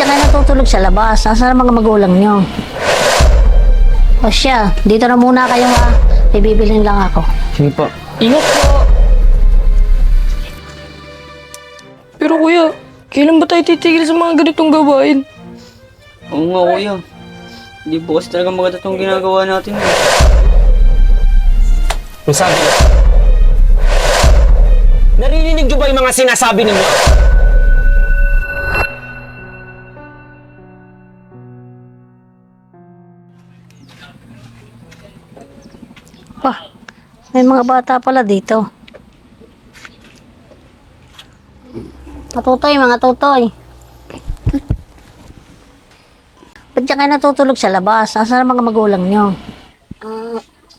Ba't kayo natutulog sa labas? Nasaan ang mga magulang nyo? O siya, dito na muna kayo ha. May bibilhin lang ako. Sige po. Ingat po. Pero kuya, kailan ba tayo titigil sa mga ganitong gawain? Oo nga kuya. Hindi po kasi talaga maganda itong ginagawa natin. Ang sabi niyo, naririnig niyo ba yung mga sinasabi ninyo? Wah, may mga bata pala dito. Matutoy, mga tutoy. Ba't kayo natutulog sa labas? Nasaan ang mga magulang nyo?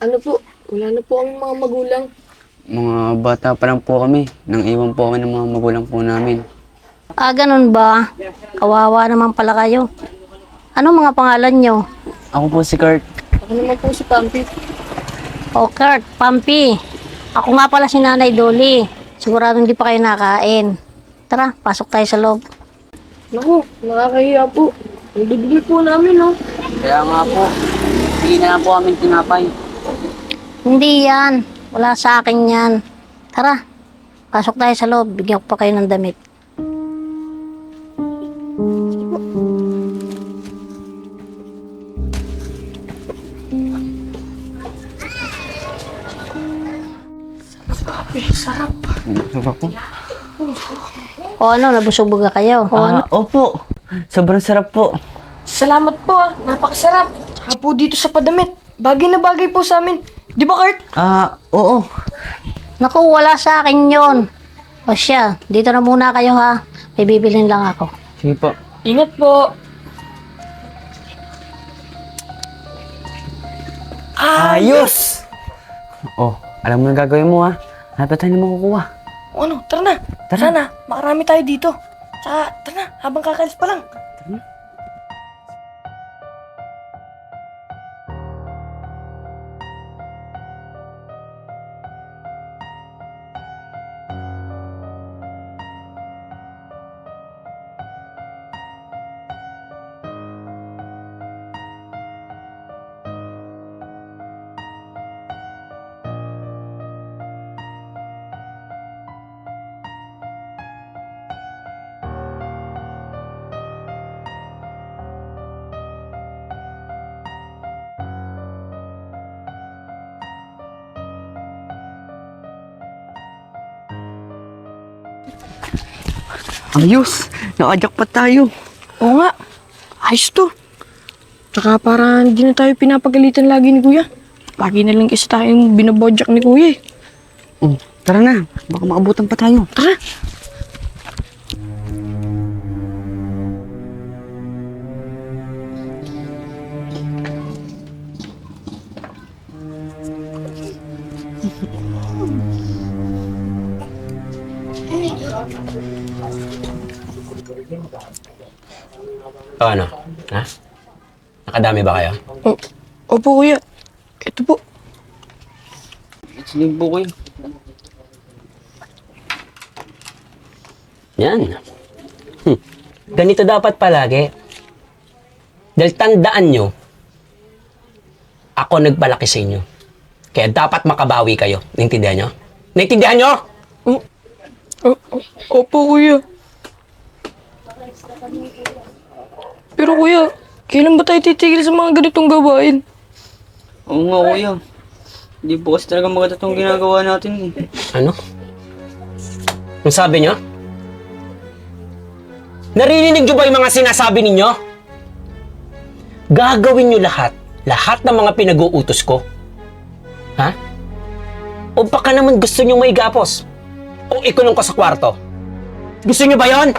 Ano po? Wala na po ang mga magulang. Mga bata pa lang po kami. Nang iwan po kami ng mga magulang po namin. Ganun ba? Kawawa naman pala kayo. Ano mga pangalan nyo? Ako po si Kurt. Ako naman po si Pampi. O Kurt, Pampi. Ako nga pala si Nanay Dolly. Sigurado hindi pa kayo nakain. Tara, pasok tayo sa loob. Naku, nakakahiya po. Ang bibili po namin, no? Kaya nga po. Hindi na lang po kami tinapay. Hindi yan. Wala sa akin yan. Tara, pasok tayo sa loob. Bigyan ko pa kayo ng damit. Sarap. Sarap po. O ano, nabusog ba kayo? O ano? Opo. Sobrang sarap po. Salamat po napakasarap. Saka po dito sa padamit. Bagay na bagay po sa amin. Di ba, Kurt? Oo. Naku, wala sa akin yun. O siya, dito na muna kayo ha. May bibilhin lang ako. Sige po. Ingat po. Ayos! Oh, alam mo na gagawin mo ha. Dapat tayo na makukuha. O ano, tara na. Sana, makarami tayo dito. Tsaka, tara na, habang kakalis pa lang. Ayos! Nakajakpat tayo. Oo nga, ayos to. Tsaka para hindi na tayo pinapagalitan lagi ni Kuya. Lagi na lang kasi tayong binabodyak ni Kuya eh. Oh, tara na. Baka makabutan pa tayo. Tara! O ano? Ha? Nakadami ba kayo? Opo Kuya, ito po. Sige po kayo. Yan. Ganito dapat palagi. Dahil tandaan nyo, ako nagpalaki sa inyo. Kaya dapat makabawi kayo. Naintindihan nyo? Naintindihan nyo? Opo Kuya. Pero Kuya, kailan ba tayo titigil sa mga ganitong gawain? Oo nga kuya. Hindi po kasi talaga maganda itong ginagawa natin. Ano? Ang sabi nyo? Naririnig nyo ba yung mga sinasabi ninyo? Gagawin nyo lahat. Lahat ng mga pinag-uutos ko. Ha? O baka naman gusto nyo maigapos? O ikulong ko sa kwarto? Gusto nyo ba yon?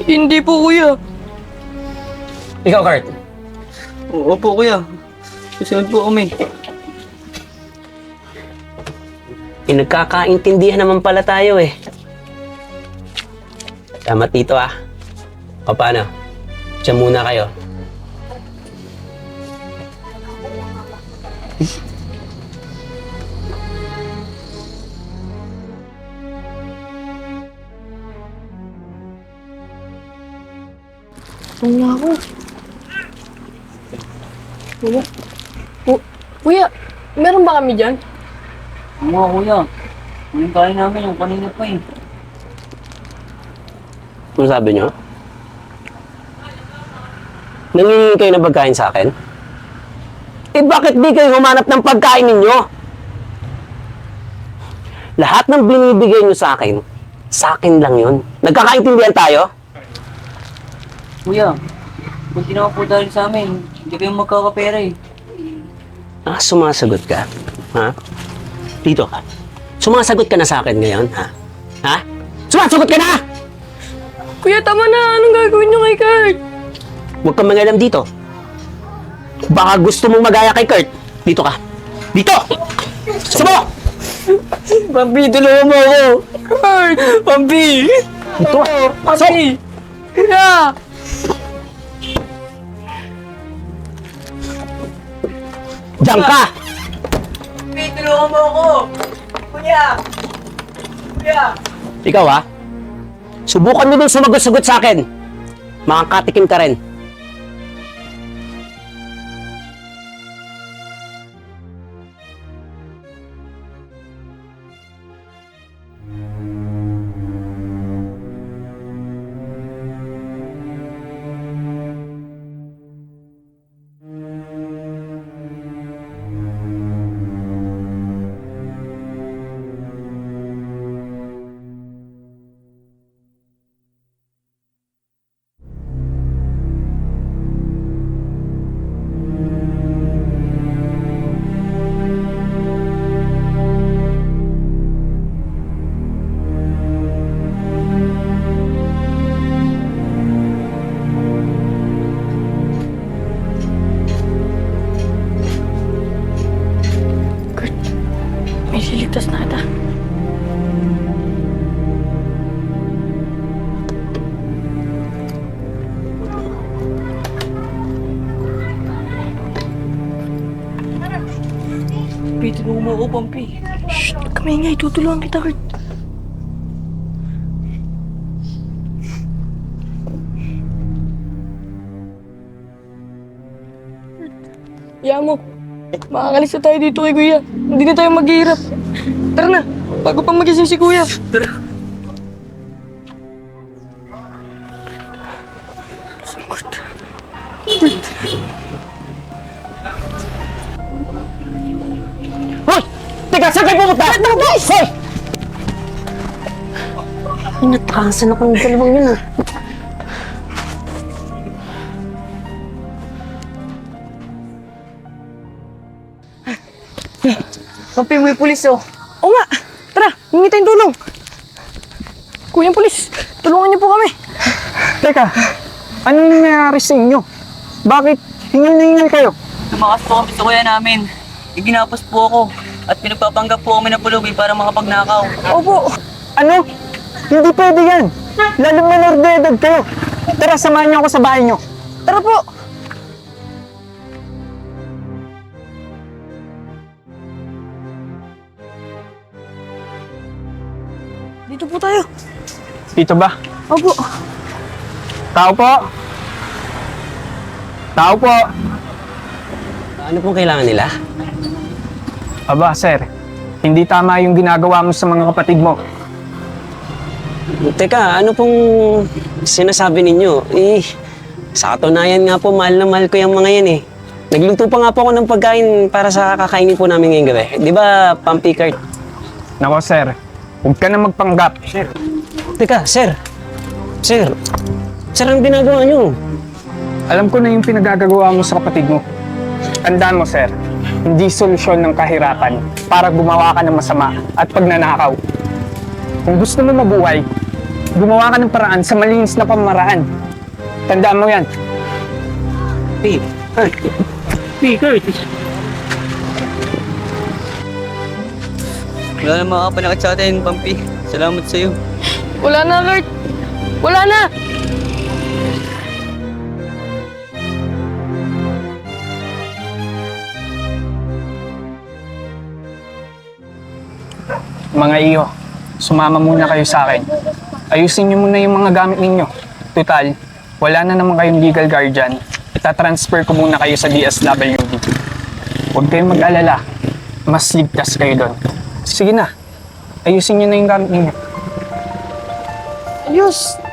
Hindi po Kuya. Ikaw, Kurt. Opo kuya. Susunod po kami. Nagkakaintindihan naman pala tayo eh. Tama dito ah. O paano? Diyan muna kayo. Gutom na ako. Kuya? Kuya, meron ba kami dyan? Mga kuya, yung kain namin yung kanina pa eh. Ano sabi nyo? Nangingi kayo ng pagkain sa akin? Eh bakit di kayo humanap ng pagkain ninyo? Lahat ng binibigay nyo sa akin lang yun. Nagkakaintindihan tayo? Kuya, kung tinawa po dahil sa amin, hindi kayo magkakapera eh. Ah, sumasagot ka? Ha? Dito ka. Sumasagot ka na sa akin ngayon, ha? Ha? Sumasagot ka na! Kuya, tama na. Anong gagawin niyo kay Kurt? Huwag kang mangalam dito. Baka gusto mong magaya kay Kurt. Dito ka. Dito! Sumo! Pampi, tulungan mo ako! Kurt! Pampi! Dito ka. Papi! Kuya! Diyan ka! Pampi, tulungan mo ako! Kuya! Kuya! Ikaw ha? Subukan mo din sumagot-sagot sa akin. Makakatikim ka rin. May siligtas na kita. Pampi, tulungan mo ako, Pampi. Shh! Huwag ka maingay. Tutulungan kita, Kurt. Kaya mo. Makakalis na tayo dito kay Kuya. Hindi na tayo maghihirap. Tara na. Bago pa magising si Kuya. Tara. Hoy! Teka, saan kayo pumunta? Hoy! Ay, natrasan ako ng dalawang yun ah. Papi, may pulis oh. Oo nga. Tara, hingi tayong tulong. Kuyang pulis, tulungan niyo po kami. Teka, anong nangyayari sa inyo? Bakit hingal na hingal kayo? Tumakas po kami sa kuya namin. Iginapos po ako. At pinagpapanggap po kami ng pulubi para makapagnakaw. Opo. Ano? Hindi pwede yan. Lalo menor de edad kayo. Tara, samahan niyo ako sa bahay niyo. Tara po. Dito po tayo. Dito ba? Opo. Tao po. Tao po. Ano pong kailangan nila? Aba, sir. Hindi tama yung ginagawa mo sa mga kapatid mo. Teka, ano pong sinasabi ninyo? Eh, sa katunayan nga po, mahal na mahal ko yung mga yan eh. Nagluto pa nga po ako ng pagkain para sa kakainin po namin ngayong gabi. Di ba, Pampi, Kurt? Nako, sir. Huwag ka na magpanggap. Sir. Teka, sir. Sir. Sir, ang ginagawa nyo? Alam ko na yung pinagagagawa mo sa kapatid mo. Tandaan mo, sir. Hindi solusyon ng kahirapan para gumawa ka ng masama at pagnanakaw. Kung gusto mo mabuhay, gumawa ka ng paraan sa malinis na pamamaraan. Tandaan mo yan. Hey, Kurt. Hey, Kurt. Wala na makapanakit sa atin, Pampi. Salamat sa'yo. Wala na, Kurt. Wala na. Mga iyo, sumama muna kayo sa akin. Ayusin niyo muna yung mga gamit ninyo. Total, wala na naman kayong legal guardian, itatransfer ko muna kayo sa DSWD. Huwag kayong mag-alala. Mas ligtas kayo doon. Sige na. Ayusin nyo na yung gamit ninyo. Ayos!